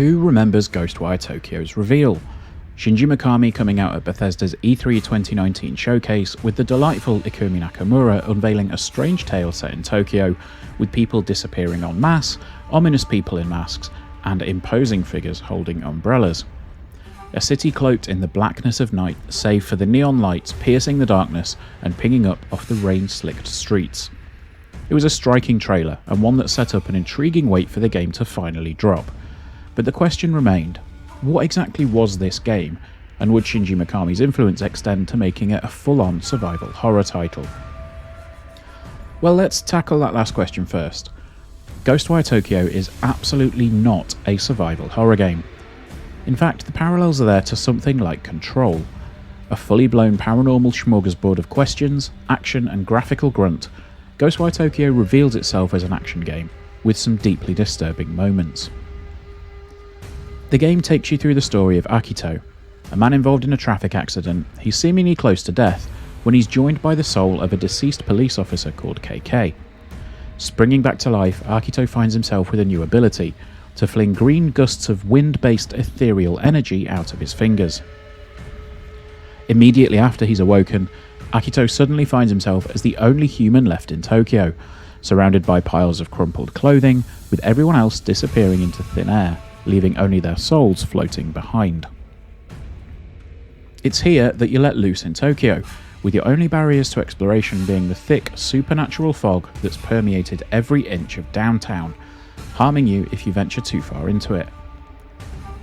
Who remembers Ghostwire Tokyo's reveal? Shinji Mikami coming out at Bethesda's E3 2019 showcase with the delightful Ikumi Nakamura unveiling a strange tale set in Tokyo, with people disappearing en masse, ominous people in masks, and imposing figures holding umbrellas. A city cloaked in the blackness of night, save for the neon lights piercing the darkness and pinging up off the rain-slicked streets. It was a striking trailer, and one that set up an intriguing wait for the game to finally drop. But the question remained, what exactly was this game, and would Shinji Mikami's influence extend to making it a full-on survival horror title? Well, let's tackle that last question first. Ghostwire Tokyo is absolutely not a survival horror game. In fact, the parallels are there to something like Control, a fully blown paranormal smorgasbord of questions, action and graphical grunt. Ghostwire Tokyo reveals itself as an action game, with some deeply disturbing moments. The game takes you through the story of Akito, a man involved in a traffic accident. He's seemingly close to death when he's joined by the soul of a deceased police officer called KK. Springing back to life, Akito finds himself with a new ability, to fling green gusts of wind-based ethereal energy out of his fingers. Immediately after he's awoken, Akito suddenly finds himself as the only human left in Tokyo, surrounded by piles of crumpled clothing, with everyone else disappearing into thin air, leaving only their souls floating behind. It's here that you let loose in Tokyo, with your only barriers to exploration being the thick, supernatural fog that's permeated every inch of downtown, harming you if you venture too far into it.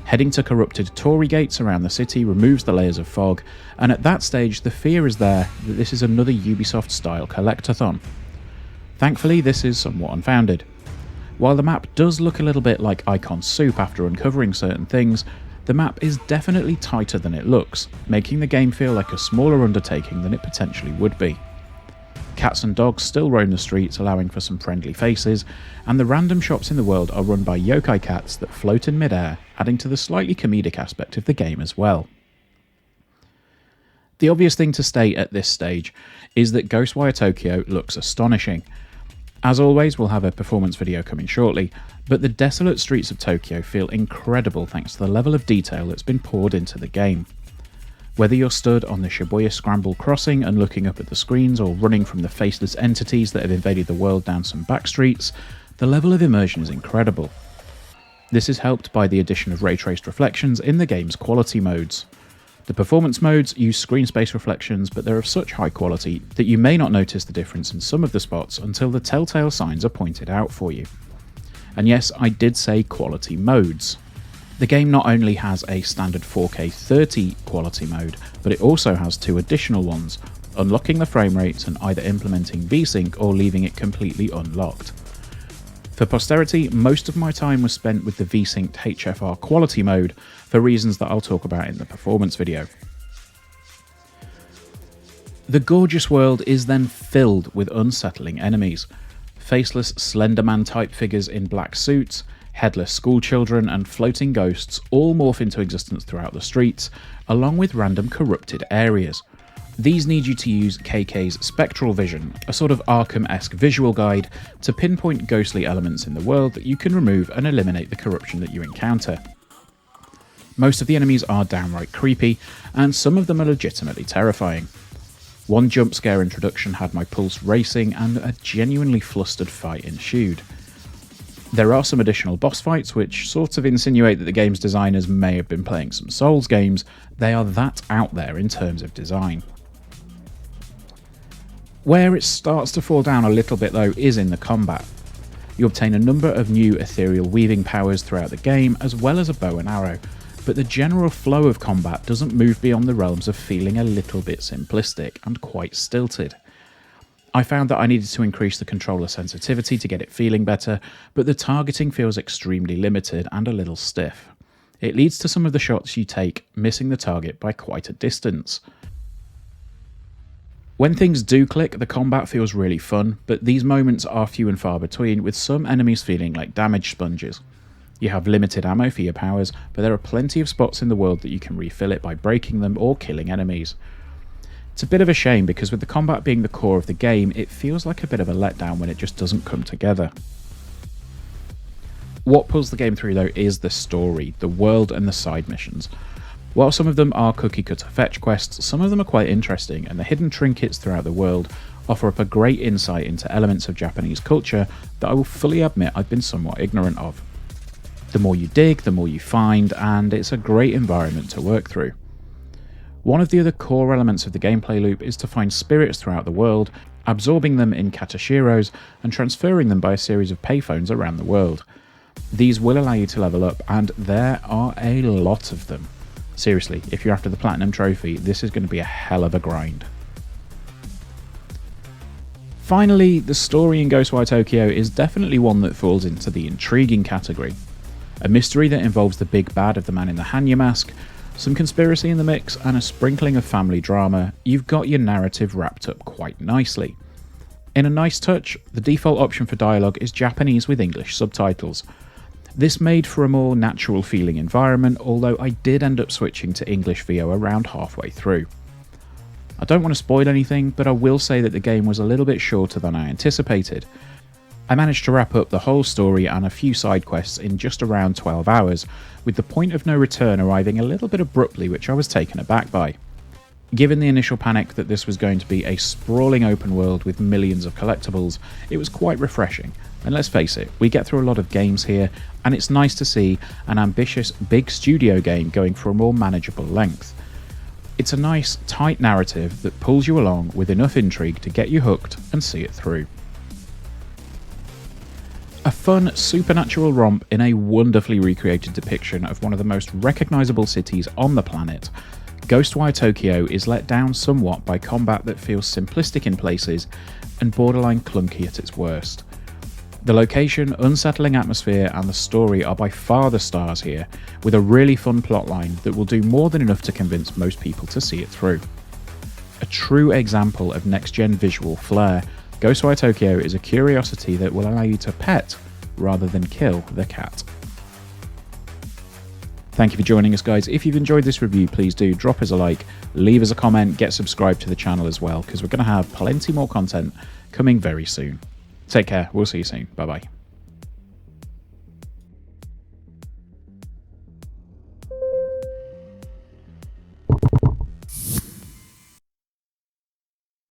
Heading to corrupted torii gates around the city removes the layers of fog, and at that stage the fear is there that this is another Ubisoft-style collectathon. Thankfully, this is somewhat unfounded. While the map does look a little bit like Icon Soup after uncovering certain things, the map is definitely tighter than it looks, making the game feel like a smaller undertaking than it potentially would be. Cats and dogs still roam the streets, allowing for some friendly faces, and the random shops in the world are run by yokai cats that float in midair, adding to the slightly comedic aspect of the game as well. The obvious thing to state at this stage is that Ghostwire Tokyo looks astonishing. As always, we'll have a performance video coming shortly, but the desolate streets of Tokyo feel incredible thanks to the level of detail that's been poured into the game. Whether you're stood on the Shibuya Scramble crossing and looking up at the screens, or running from the faceless entities that have invaded the world down some back streets, the level of immersion is incredible. This is helped by the addition of ray-traced reflections in the game's quality modes. The performance modes use screen space reflections, but they're of such high quality that you may not notice the difference in some of the spots until the telltale signs are pointed out for you. And yes, I did say quality modes. The game not only has a standard 4K 30 quality mode, but it also has two additional ones, unlocking the frame rates and either implementing VSync or leaving it completely unlocked. For posterity, most of my time was spent with the VSynced HFR quality mode, for reasons that I'll talk about in the performance video. The gorgeous world is then filled with unsettling enemies. Faceless Slenderman type figures in black suits, headless schoolchildren and floating ghosts all morph into existence throughout the streets, along with random corrupted areas. These need you to use KK's spectral vision, a sort of Arkham-esque visual guide, to pinpoint ghostly elements in the world that you can remove and eliminate the corruption that you encounter. Most of the enemies are downright creepy, and some of them are legitimately terrifying. One jump scare introduction had my pulse racing, and a genuinely flustered fight ensued. There are some additional boss fights which sort of insinuate that the game's designers may have been playing some Souls games. They are that out there in terms of design. Where it starts to fall down a little bit though is in the combat. You obtain a number of new ethereal weaving powers throughout the game, as well as a bow and arrow, but the general flow of combat doesn't move beyond the realms of feeling a little bit simplistic and quite stilted. I found that I needed to increase the controller sensitivity to get it feeling better, but the targeting feels extremely limited and a little stiff. It leads to some of the shots you take missing the target by quite a distance. When things do click, the combat feels really fun, but these moments are few and far between, with some enemies feeling like damage sponges. You have limited ammo for your powers, but there are plenty of spots in the world that you can refill it by breaking them or killing enemies. It's a bit of a shame because with the combat being the core of the game, it feels like a bit of a letdown when it just doesn't come together. What pulls the game through though is the story, the world and the side missions. While some of them are cookie cutter fetch quests, some of them are quite interesting, and the hidden trinkets throughout the world offer up a great insight into elements of Japanese culture that I will fully admit I've been somewhat ignorant of. The more you dig, the more you find, and it's a great environment to work through. One of the other core elements of the gameplay loop is to find spirits throughout the world, absorbing them in katashiros and transferring them by a series of payphones around the world. These will allow you to level up, and there are a lot of them. Seriously, if you're after the Platinum Trophy, this is going to be a hell of a grind. Finally, the story in Ghostwire Tokyo is definitely one that falls into the intriguing category. A mystery that involves the big bad of the man in the Hanya mask, some conspiracy in the mix, and a sprinkling of family drama. You've got your narrative wrapped up quite nicely. In a nice touch, the default option for dialogue is Japanese with English subtitles. This made for a more natural feeling environment, although I did end up switching to English VO around halfway through. I don't want to spoil anything, but I will say that the game was a little bit shorter than I anticipated. I managed to wrap up the whole story and a few side quests in just around 12 hours, with the point of no return arriving a little bit abruptly, which I was taken aback by. Given the initial panic that this was going to be a sprawling open world with millions of collectibles, it was quite refreshing. And let's face it, we get through a lot of games here, and it's nice to see an ambitious big studio game going for a more manageable length. It's a nice, tight narrative that pulls you along with enough intrigue to get you hooked and see it through. A fun, supernatural romp in a wonderfully recreated depiction of one of the most recognisable cities on the planet, Ghostwire Tokyo is let down somewhat by combat that feels simplistic in places and borderline clunky at its worst. The location, unsettling atmosphere, and the story are by far the stars here, with a really fun plotline that will do more than enough to convince most people to see it through. A true example of next-gen visual flair, Ghostwire Tokyo is a curiosity that will allow you to pet rather than kill the cat. Thank you for joining us, guys. If you've enjoyed this review, please do drop us a like, leave us a comment, get subscribed to the channel as well, because we're going to have plenty more content coming very soon. Take care. We'll see you soon. Bye-bye.